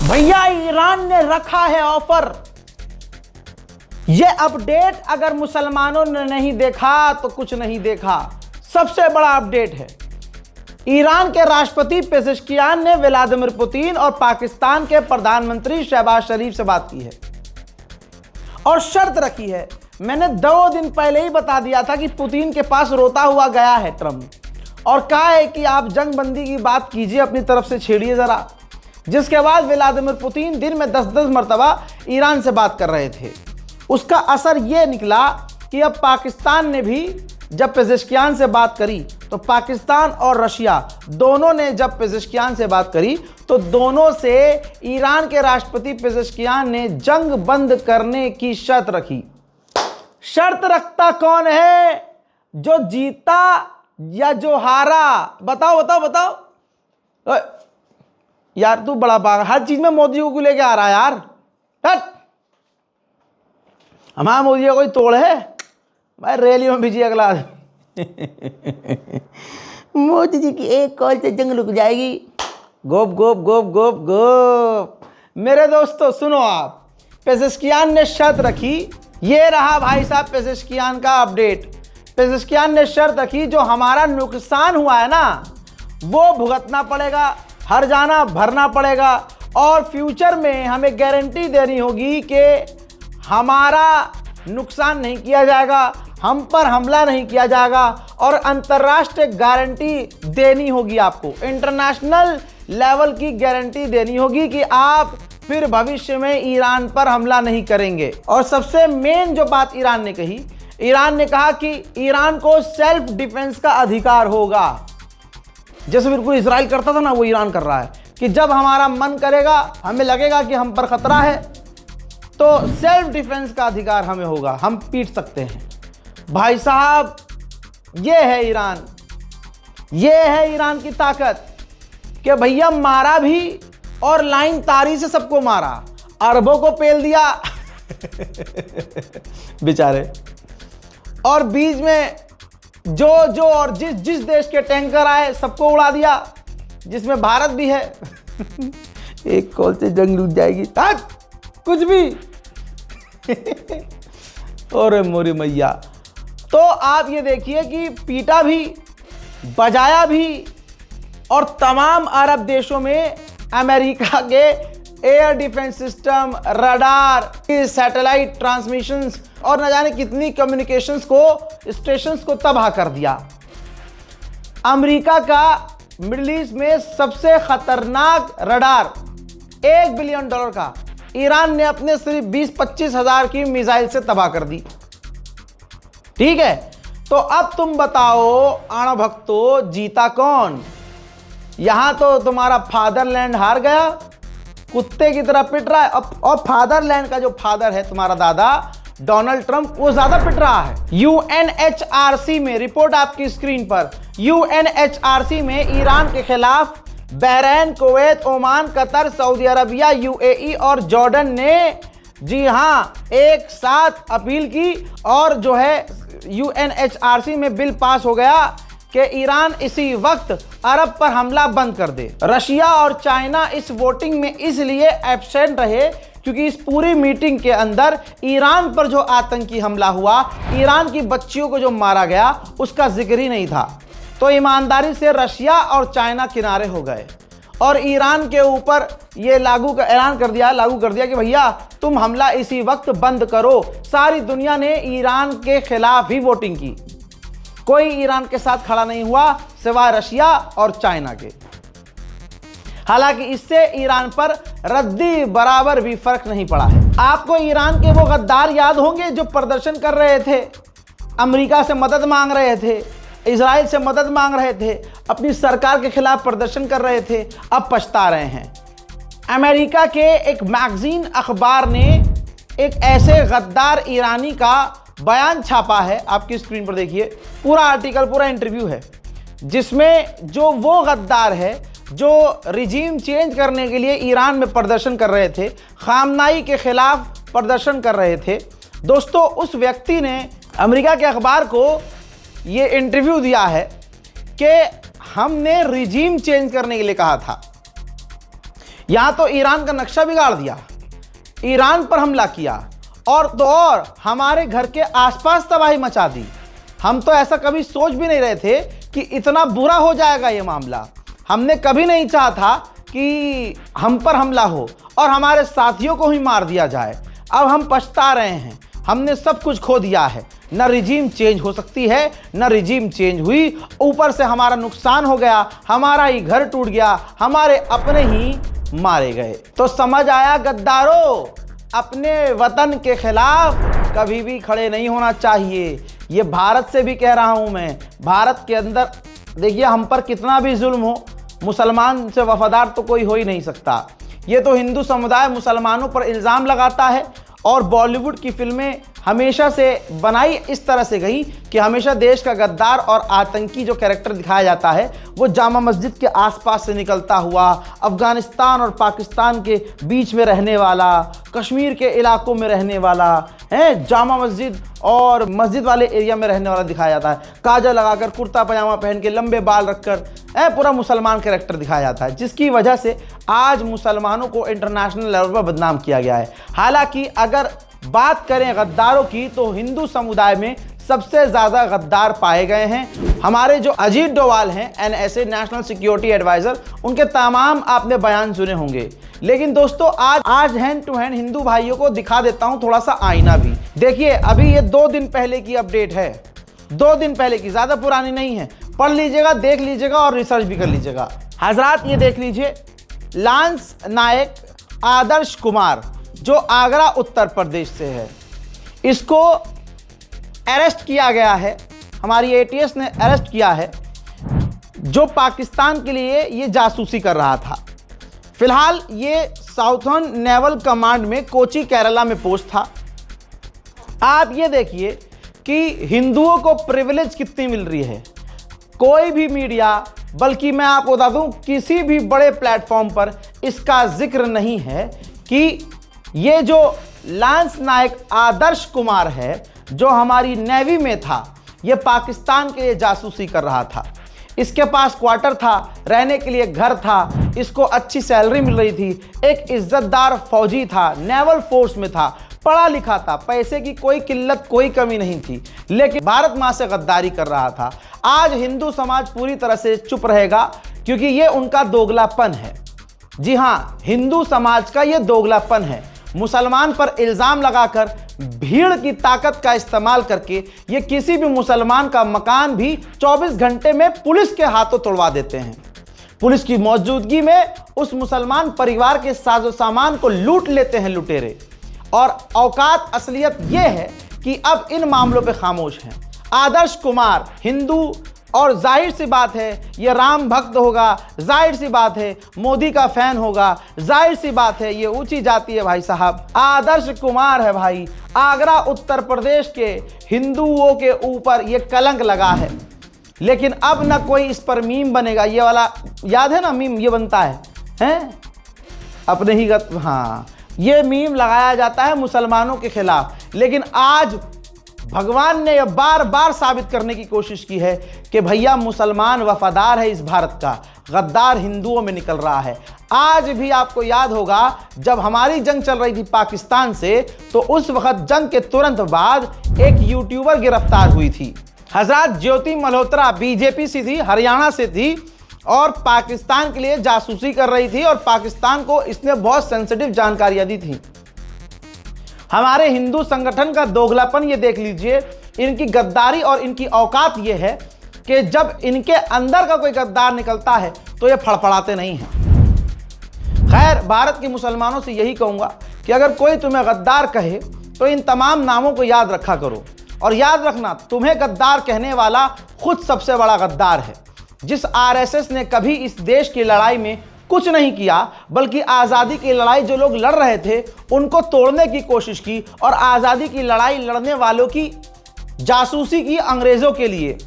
भैया ईरान ने रखा है ऑफर। यह अपडेट अगर मुसलमानों ने नहीं देखा तो कुछ नहीं देखा। सबसे बड़ा अपडेट है, ईरान के राष्ट्रपति पेजेश्कियान ने व्लादिमीर पुतिन और पाकिस्तान के प्रधानमंत्री शहबाज शरीफ से बात की है और शर्त रखी है। मैंने 2 दिन पहले ही बता दिया था कि पुतिन के पास रोता हुआ गया है ट्रंप और कहा है कि आप जंगबंदी की बात कीजिए, अपनी तरफ से छेड़िए जरा। जिसके बाद व्लादिमीर पुतिन दिन में 10-10 मरतबा ईरान से बात कर रहे थे। उसका असर यह निकला कि अब पाकिस्तान ने भी जब पेजेश्कियान से बात करी तो पाकिस्तान और रशिया दोनों ने जब पेजेश्कियान से बात करी तो दोनों से ईरान के राष्ट्रपति पेजेश्कियान ने जंग बंद करने की शर्त रखी। शर्त रखता कौन है? जो जीता या जो हारा? बताओ बताओ बताओ। यार तू बड़ा पागल, हर चीज में मोदी को लेके आ रहा है यार। हमारा मोदी का कोई तोड़ है भाई? रैली में भेजिए अगला। मोदी जी की एक कॉल से जंग रुक जाएगी। गोप गोप गोप गोप गोप। मेरे दोस्तों सुनो, आप पेजेश्कियान ने शर्त रखी। ये रहा भाई साहब पेजेश्कियान का अपडेट। पेजेश्कियान ने शर्त रखी, जो हमारा नुकसान हुआ है ना वो भुगतना पड़ेगा, हर जाना भरना पड़ेगा और फ्यूचर में हमें गारंटी देनी होगी कि हमारा नुकसान नहीं किया जाएगा, हम पर हमला नहीं किया जाएगा और अंतर्राष्ट्रीय गारंटी देनी होगी। आपको इंटरनेशनल लेवल की गारंटी देनी होगी कि आप फिर भविष्य में ईरान पर हमला नहीं करेंगे। और सबसे मेन जो बात ईरान ने कही, ईरान ने कहा कि ईरान को सेल्फ डिफेंस का अधिकार होगा। जैसे बिल्कुल इजराइल करता था ना, वो ईरान कर रहा है कि जब हमारा मन करेगा, हमें लगेगा कि हम पर खतरा है तो सेल्फ डिफेंस का अधिकार हमें होगा, हम पीट सकते हैं। भाई साहब ये है ईरान, ये है ईरान की ताकत कि भैया मारा भी और लाइन तारी से सबको मारा, अरबों को पेल दिया बेचारे, और बीच में जो और जिस देश के टैंकर आए सबको उड़ा दिया, जिसमें भारत भी है। एक कॉल से जंग लूट जाएगी कुछ भी। और मोरी मैया, तो आप ये देखिए कि पीटा भी, बजाया भी और तमाम अरब देशों में अमेरिका के air defence system, radar, satellite transmissions और न जाने कितनी कम्युनिकेशंस को, स्टेशंस को तबाह कर दिया। अमेरिका का मिडिल ईस्ट में सबसे खतरनाक रडार $1 बिलियन का ईरान ने अपने सिर्फ 20-25 हज़ार की मिसाइल से तबाह कर दी। ठीक है, तो अब तुम बताओ आना भक्तों, जीता कौन? यहां तो तुम्हारा फादरलैंड हार गया, कुत्ते की तरह पिट रहा है। और फादरलैंड का जो फादर है तुम्हारा दादा डोनाल्ड ट्रंप, वो ज्यादा पिट रहा है। यूएनएचआरसी में रिपोर्ट आपकी स्क्रीन पर, यूएनएचआरसी में ईरान के खिलाफ Bahrain, Kuwait, Oman, Qatar, Saudi Arabia, UAE और जॉर्डन ने जी हां एक साथ अपील की और जो है यूएनएचआरसी में बिल पास हो गया कि ईरान इसी वक्त अरब पर हमला बंद कर दे। रशिया और चाइना इस वोटिंग में इसलिए एब्सेंट रहे क्योंकि इस पूरी मीटिंग के अंदर ईरान पर जो आतंकी हमला हुआ, ईरान की बच्चियों को जो मारा गया, उसका जिक्र ही नहीं था। तो ईमानदारी से रशिया और चाइना किनारे हो गए और ईरान के ऊपर ये लागू कर दिया कि भैया तुम हमला इसी वक्त बंद करो। सारी दुनिया ने ईरान के खिलाफ ही वोटिंग की, कोई ईरान के साथ खड़ा नहीं हुआ सिवाय रशिया और चाइना के। हालांकि इससे ईरान पर रद्दी बराबर भी फर्क नहीं पड़ा है। आपको ईरान के वो गद्दार याद होंगे जो प्रदर्शन कर रहे थे, अमेरिका से मदद मांग रहे थे, इजराइल से मदद मांग रहे थे, अपनी सरकार के खिलाफ प्रदर्शन कर रहे थे, अब पछता रहे हैं। अमेरिका के एक मैगजीन अखबार ने एक ऐसे गद्दार ईरानी का बयान छापा है, आपकी स्क्रीन पर देखिए, पूरा आर्टिकल, पूरा इंटरव्यू है, जिसमें जो वो गद्दार है जो रिजीम चेंज करने के लिए ईरान में प्रदर्शन कर रहे थे, खामनाई के खिलाफ प्रदर्शन कर रहे थे। दोस्तों, उस व्यक्ति ने अमेरिका के अखबार को ये इंटरव्यू दिया है कि हमने रिजीम चेंज करने के लिए कहा था। यहाँ तो ईरान का नक्शा बिगाड़ दिया, ईरान पर हमला किया और तो और हमारे घर के आसपास तबाही मचा दी। हम तो ऐसा कभी सोच भी नहीं रहे थे कि इतना बुरा हो जाएगा ये मामला। हमने कभी नहीं चाहा था कि हम पर हमला हो और हमारे साथियों को ही मार दिया जाए। अब हम पछता रहे हैं, हमने सब कुछ खो दिया है। न रिजीम चेंज हो सकती है, न रिजीम चेंज हुई, ऊपर से हमारा नुकसान हो गया, हमारा ही घर टूट गया, हमारे अपने ही मारे गए। तो समझ आया गद्दारों, अपने वतन के खिलाफ कभी भी खड़े नहीं होना चाहिए। ये भारत से भी कह रहा हूं मैं। भारत के अंदर देखिए, हम पर कितना भी जुल्म हो, मुसलमान से वफादार तो कोई हो ही नहीं सकता। ये तो हिंदू समुदाय मुसलमानों पर इल्ज़ाम लगाता है और बॉलीवुड की फिल्में हमेशा से बनाई इस तरह से गई कि हमेशा देश का गद्दार और आतंकी जो कैरेक्टर दिखाया जाता है वो जामा मस्जिद के आसपास से निकलता हुआ, अफ़गानिस्तान और पाकिस्तान के बीच में रहने वाला, कश्मीर के इलाकों में रहने वाला है, जामा मस्जिद और मस्जिद वाले एरिया में रहने वाला दिखाया जाता है। काजल लगाकर, कुर्ता पजामा पहन के, लंबे बाल रखकर पूरा मुसलमान कैरेक्टर दिखाया जाता है, जिसकी वजह से आज मुसलमानों को इंटरनेशनल लेवल पर बदनाम किया गया है। हालांकि अगर बात करें गद्दारों की तो हिंदू समुदाय में सबसे ज़्यादा गद्दार पाए गए हैं। हमारे जो अजीत डोवाल हैं, एनएसए नेशनल सिक्योरिटी एडवाइज़र, उनके तमाम आपने बयान सुने होंगे। लेकिन दोस्तों आज हैंड टू हैंड हिंदू भाइयों को दिखा देता हूं थोड़ा सा आईना भी। देखिए, अभी ये 2 दिन पहले की अपडेट है, 2 दिन पहले की, ज़्यादा पुरानी नहीं है। पढ़ लीजिएगा, देख लीजिएगा और रिसर्च भी कर लीजिएगा। हजरात ये देख लीजिए, लांस नायक आदर्श कुमार जो आगरा उत्तर प्रदेश से है, इसको अरेस्ट किया गया है, हमारी एटीएस ने अरेस्ट किया है, जो पाकिस्तान के लिए ये जासूसी कर रहा था। फिलहाल ये साउथर्न नेवल कमांड में कोची केरला में पोस्ट था। आप ये देखिए कि हिंदुओं को प्रिविलेज कितनी मिल रही है। कोई भी मीडिया, बल्कि मैं आपको बता दूं किसी भी बड़े प्लेटफॉर्म पर इसका जिक्र नहीं है कि ये जो लांस नायक आदर्श कुमार है, जो हमारी नेवी में था, ये पाकिस्तान के लिए जासूसी कर रहा था। इसके पास क्वार्टर था, रहने के लिए घर था, इसको अच्छी सैलरी मिल रही थी, एक इज्जतदार फौजी था, नेवल फोर्स में था, पढ़ा लिखा था, पैसे की कोई किल्लत, कोई कमी नहीं थी, लेकिन भारत माँ से गद्दारी कर रहा था। आज हिंदू समाज पूरी तरह से चुप रहेगा क्योंकि ये उनका दोगलापन है। जी हाँ, हिंदू समाज का ये दोगलापन है। मुसलमान पर इल्ज़ाम लगाकर, भीड़ की ताकत का इस्तेमाल करके ये किसी भी मुसलमान का मकान भी 24 घंटे में पुलिस के हाथों तोड़वा देते हैं। पुलिस की मौजूदगी में उस मुसलमान परिवार के साजो सामान को लूट लेते हैं लुटेरे। और औकात असलियत ये है कि अब इन मामलों पे खामोश हैं। आदर्श कुमार हिंदू और जाहिर सी बात है ये राम भक्त होगा, जाहिर सी बात है मोदी का फैन होगा, जाहिर सी बात है ये ऊंची जाति है। भाई साहब, आदर्श कुमार है भाई, आगरा उत्तर प्रदेश के हिंदुओं के ऊपर ये कलंक लगा है। लेकिन अब ना कोई इस पर मीम बनेगा। ये वाला याद है ना मीम, ये बनता है अपने ही हाँ, ये मीम लगाया जाता है मुसलमानों के खिलाफ। लेकिन आज भगवान ने यह बार बार साबित करने की कोशिश की है कि भैया मुसलमान वफादार है इस भारत का, गद्दार हिंदुओं में निकल रहा है। आज भी आपको याद होगा जब हमारी जंग चल रही थी पाकिस्तान से, तो उस वक्त जंग के तुरंत बाद एक यूट्यूबर गिरफ्तार हुई थी। हजरत ज्योति मल्होत्रा बीजेपी से थी, हरियाणा से थी और पाकिस्तान के लिए जासूसी कर रही थी और पाकिस्तान को इसने बहुत सेंसिटिव जानकारियां दी थी। हमारे हिंदू संगठन का दोगलापन ये देख लीजिए, इनकी गद्दारी और इनकी औकात ये है कि जब इनके अंदर का कोई गद्दार निकलता है तो ये फड़फड़ाते नहीं हैं। खैर, भारत के मुसलमानों से यही कहूँगा कि अगर कोई तुम्हें गद्दार कहे तो इन तमाम नामों को याद रखा करो। और याद रखना, तुम्हें गद्दार कहने वाला खुद सबसे बड़ा गद्दार है। जिस आरएसएस ने कभी इस देश की लड़ाई में कुछ नहीं किया, बल्कि आज़ादी की लड़ाई जो लोग लड़ रहे थे उनको तोड़ने की कोशिश की और आज़ादी की लड़ाई लड़ने वालों की जासूसी की अंग्रेज़ों के लिए।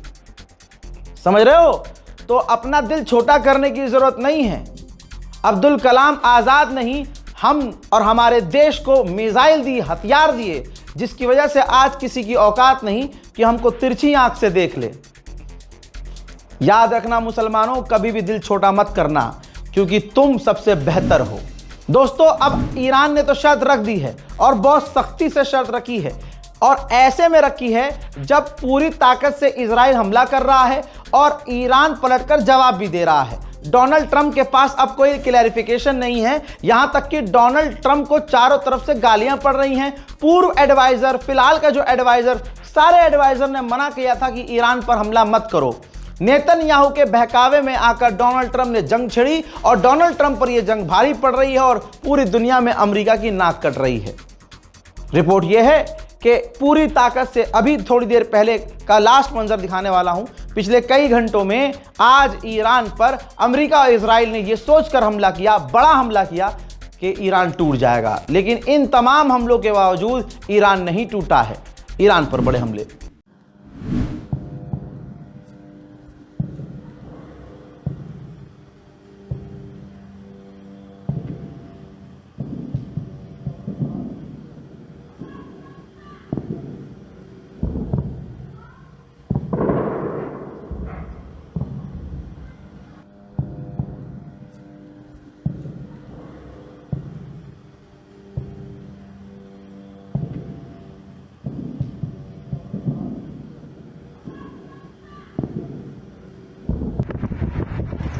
समझ रहे हो? तो अपना दिल छोटा करने की ज़रूरत नहीं है। अब्दुल कलाम आज़ाद नहीं, हम और हमारे देश को मिसाइल दी, हथियार दिए, जिसकी वजह से आज किसी की औकात नहीं कि हमको तिरछी आंख से देख ले। याद रखना मुसलमानों, कभी भी दिल छोटा मत करना। क्योंकि तुम सबसे बेहतर हो। दोस्तों, अब ईरान ने तो शर्त रख दी है और बहुत सख्ती से शर्त रखी है, और ऐसे में रखी है जब पूरी ताकत से इजराइल हमला कर रहा है और ईरान पलटकर जवाब भी दे रहा है। डोनाल्ड ट्रंप के पास अब कोई क्लैरिफिकेशन नहीं है, यहां तक कि डोनाल्ड ट्रंप को चारों तरफ से गालियां पड़ रही हैं। पूर्व एडवाइजर, फिलहाल का जो एडवाइजर, सारे एडवाइजर ने मना किया था कि ईरान पर हमला मत करो। नेतन्याहू के बहकावे में आकर डोनाल्ड ट्रंप ने जंग छिड़ी और डोनाल्ड ट्रंप पर यह जंग भारी पड़ रही है और पूरी दुनिया में अमेरिका की नाक कट रही है। रिपोर्ट यह है कि पूरी ताकत से, अभी थोड़ी देर पहले का लास्ट मंजर दिखाने वाला हूं, पिछले कई घंटों में आज ईरान पर अमेरिका और इजराइल ने यह सोचकर हमला किया, बड़ा हमला किया कि ईरान टूट जाएगा। लेकिन इन तमाम हमलों के बावजूद ईरान नहीं टूटा है। ईरान पर बड़े हमले।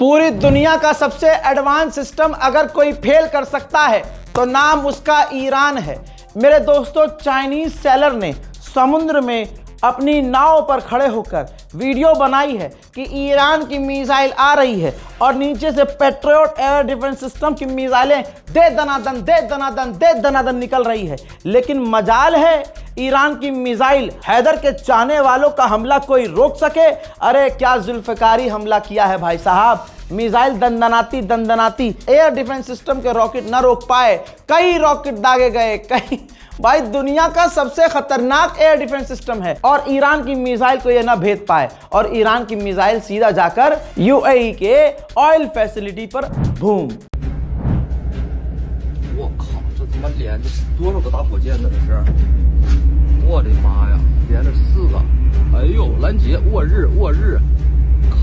पूरी दुनिया का सबसे एडवांस सिस्टम अगर कोई फेल कर सकता है तो नाम उसका ईरान है। मेरे दोस्तों, चाइनीज सेलर ने समुद्र में अपनी नाव पर खड़े होकर वीडियो बनाई है कि ईरान की मिसाइल आ रही है और नीचे से पेट्रियट एयर डिफेंस सिस्टम की मिसाइलें दे दनादन निकल रही है। लेकिन मजाल है ईरान की मिसाइल हैदर के चाहने वालों का हमला कोई रोक सके? अरे क्या जुल्फकारी हमला किया है भाई साहब। मिसाइल दंदनाती एयर डिफेंस सिस्टम के रॉकेट न रोक पाए, कई रॉकेट दागे गए, कई। भाई दुनिया का सबसे खतरनाक एयर डिफेंस सिस्टम है और ईरान की मिसाइल को यह ना भेद पाए, और ईरान की मिसाइल सीधा जाकर यूएई के ऑयल फैसिलिटी पर बूम। 我靠，这他妈连着多少个大火箭呢？这是，我的妈呀，连着4个！哎呦，拦截，我日，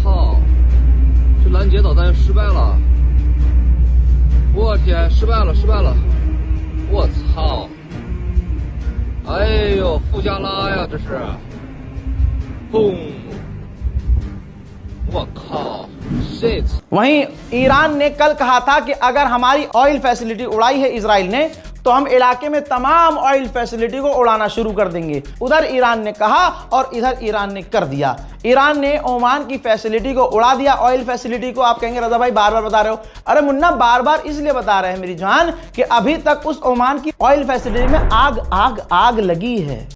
靠，这拦截导弹失败了！我天，失败了！我操！哎呦，富加拉呀，这是，嘣！我靠 shit！ वहीं ईरान ने कल कहा था कि अगर हमारी ऑयल फैसिलिटी उड़ाई है इजराइल ने तो हम इलाके में तमाम ऑयल फैसिलिटी को उड़ाना शुरू कर देंगे। उधर ईरान ने कहा और इधर ईरान ने कर दिया। ईरान ने ओमान की फैसिलिटी को उड़ा दिया, ऑयल फैसिलिटी को। आप कहेंगे रजा भाई बार बार बता रहे हो। अरे मुन्ना, बार बार इसलिए बता रहे हैं मेरी जान कि अभी तक उस ओमान की ऑयल फैसिलिटी में आग लगी है।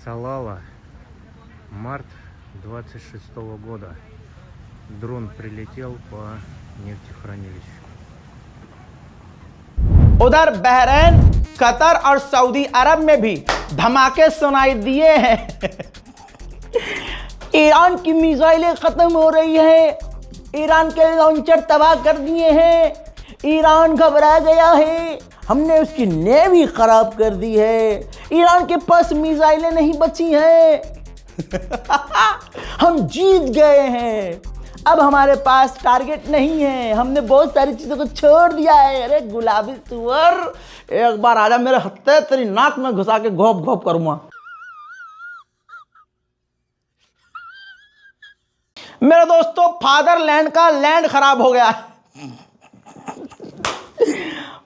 Салала, март 26 года. Дрон прилетел по нефтехранилищу. उधर बहरीन, कतर और सऊदी अरब में भी धमाके सुनाई दिए हैं। ईरान की मिसाइलें खत्म हो रही है, ईरान के लॉन्चर तबाह कर दिए हैं, ईरान घबरा गया है, हमने उसकी नेवी खराब कर दी है, ईरान के पास मिसाइलें नहीं बची हैं। हम जीत गए हैं, अब हमारे पास टारगेट नहीं है, हमने बहुत सारी चीजों को छोड़ दिया है। अरे गुलाबी सुअर, एक बार आजा मेरे हत्थे, तेरी नाक में घुसा के घोप घोप करूंगा। मेरे दोस्तों, फादरलैंड का लैंड खराब हो गया,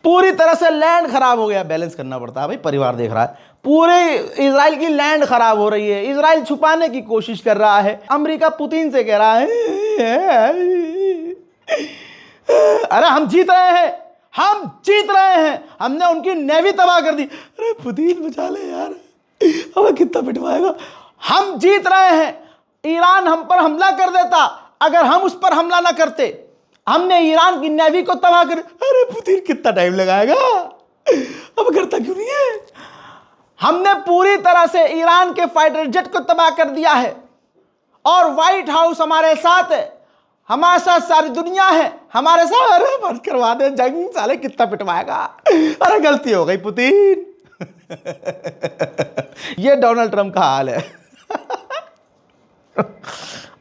पूरी तरह से लैंड खराब हो गया। बैलेंस करना पड़ता है भाई, परिवार देख रहा है। पूरे इजराइल की लैंड खराब हो रही है, इजराइल छुपाने की कोशिश कर रहा है। अमेरिका पुतिन से कह रहा है अरे हम जीत रहे हैं, हम जीत रहे हैं, हमने उनकी नेवी तबाह कर दी। अरे पुतिन बचा ले यार, हमें कितना पिटवाएगा। हम जीत रहे हैं, ईरान हम पर हमला कर देता, अगर हम उस पर हमला ना करते, हमने ईरान की नेवी को तबाह कर। अरे पुतिन कितना टाइम लगाएगा, अब करता क्यों नहीं है। हमने पूरी तरह से ईरान के फाइटर जेट को तबाह कर दिया है, और व्हाइट हाउस हमारे साथ है, हमारे साथ सारी दुनिया है, हमारे साथ। अरे बंद करवा दे जंग, साले कितना पिटवाएगा। अरे गलती हो गई पुतिन। ये डोनाल्ड ट्रंप का हाल है।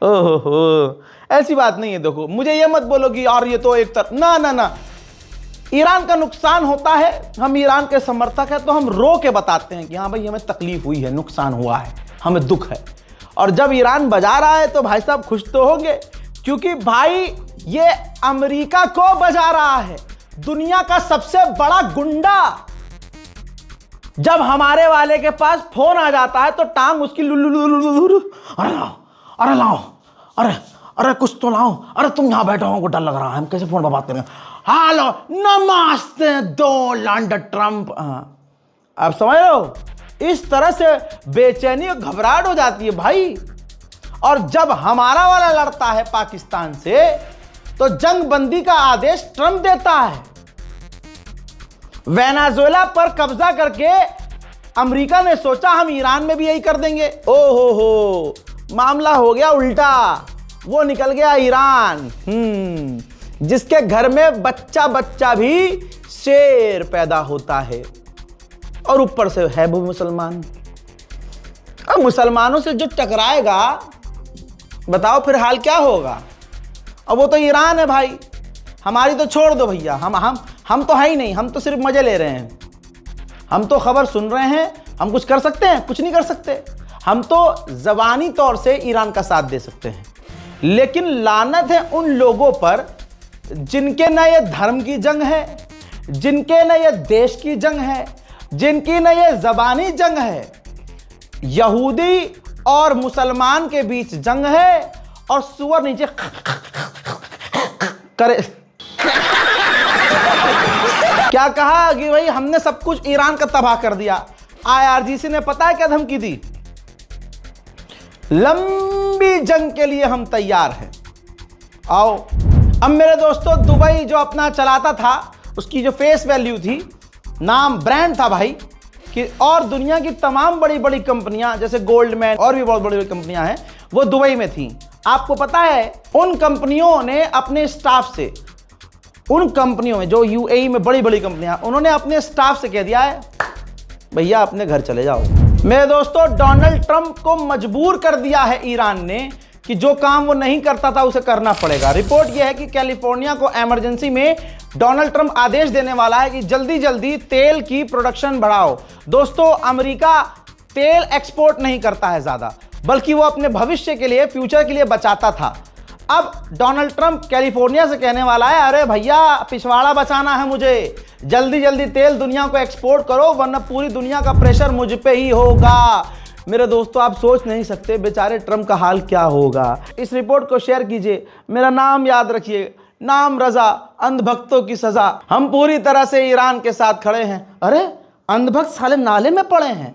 ओहो, ऐसी बात नहीं है। देखो, मुझे ये मत बोलो कि यार ये तो एक ना ना ना, ईरान का नुकसान होता है, हम ईरान के समर्थक हैं तो हम रो के बताते हैं कि हाँ भाई हमें तकलीफ हुई है, नुकसान हुआ है, हमें दुख है। और जब ईरान बजा रहा है तो भाई साहब खुश तो होंगे, क्योंकि भाई ये अमेरिका को बजा रहा है, दुनिया का सबसे बड़ा गुंडा। जब हमारे वाले के पास फोन आ जाता है तो टांग उसकी लुलुलुलुलुलु, अरे लाओ, अरे लाओ, अरे अरे कुछ तो लाओ, अरे तुम यहां बैठे हो, को डर लग रहा है, हम कैसे फोन पर बात करेंगे। हेलो नमस्ते डोनाल्ड ट्रंप। अब समझ लो, इस तरह से बेचैनी और घबराहट हो जाती है भाई। और जब हमारा वाला लड़ता है पाकिस्तान से तो जंग बंदी का आदेश ट्रंप देता है। वेनेजुएला पर कब्जा करके अमेरिका ने सोचा हम ईरान में भी यही कर देंगे। ओहो हो, मामला हो गया उल्टा, वो निकल गया ईरान। जिसके घर में बच्चा बच्चा भी शेर पैदा होता है, और ऊपर से है वो मुसलमान। अब मुसलमानों से जो टकराएगा, बताओ फिर हाल क्या होगा। अब वो तो ईरान है भाई, हमारी तो छोड़ दो भैया, हम तो है ही नहीं, हम तो सिर्फ मजे ले रहे हैं, हम तो खबर सुन रहे हैं। हम कुछ कर सकते हैं? कुछ नहीं कर सकते। हम तो ज़बानी तौर से ईरान का साथ दे सकते हैं, लेकिन लानत है उन लोगों पर जिनके न ये धर्म की जंग है, जिनके न ये देश की जंग है, जिनकी न ये ज़बानी जंग है। यहूदी और मुसलमान के बीच जंग है, और सुअर नीचे करे। क्या कहा कि भाई हमने सब कुछ ईरान का तबाह कर दिया। IRGC ने पता है क्या धमकी दी? लंबी जंग के लिए हम तैयार हैं, आओ। अब मेरे दोस्तों, दुबई जो अपना चलाता था, उसकी जो फेस वैल्यू थी, नाम ब्रांड था भाई, कि और दुनिया की तमाम बड़ी बड़ी कंपनियां जैसे गोल्डमैन और भी बहुत बड़ी बड़ी कंपनियां हैं, वो दुबई में थी। आपको पता है, उन कंपनियों ने अपने स्टाफ से, उन कंपनियों में जो UAE में बड़ी बड़ी कंपनियां, उन्होंने अपने स्टाफ से कह दिया है भैया अपने घर चले जाओ। मेरे दोस्तों, डोनाल्ड ट्रंप को मजबूर कर दिया है ईरान ने कि जो काम वो नहीं करता था उसे करना पड़ेगा। रिपोर्ट यह है कि कैलिफोर्निया को इमरजेंसी में डोनाल्ड ट्रंप आदेश देने वाला है कि जल्दी जल्दी तेल की प्रोडक्शन बढ़ाओ। दोस्तों, अमेरिका तेल एक्सपोर्ट नहीं करता है ज़्यादा, बल्कि वो अपने भविष्य के लिए, फ्यूचर के लिए बचाता था। अब डोनाल्ड ट्रंप कैलिफोर्निया से कहने वाला है, अरे भैया पिछवाड़ा बचाना है मुझे, जल्दी जल्दी तेल दुनिया को एक्सपोर्ट करो, वरना पूरी दुनिया का प्रेशर मुझ पे ही होगा। मेरे दोस्तों, आप सोच नहीं सकते बेचारे ट्रंप का हाल क्या होगा। इस रिपोर्ट को शेयर कीजिए, मेरा नाम याद रखिए, नाम रजा, अंधभक्तों की सजा। हम पूरी तरह से ईरान के साथ खड़े हैं। अरे अंधभक्त साले नाले में पड़े हैं।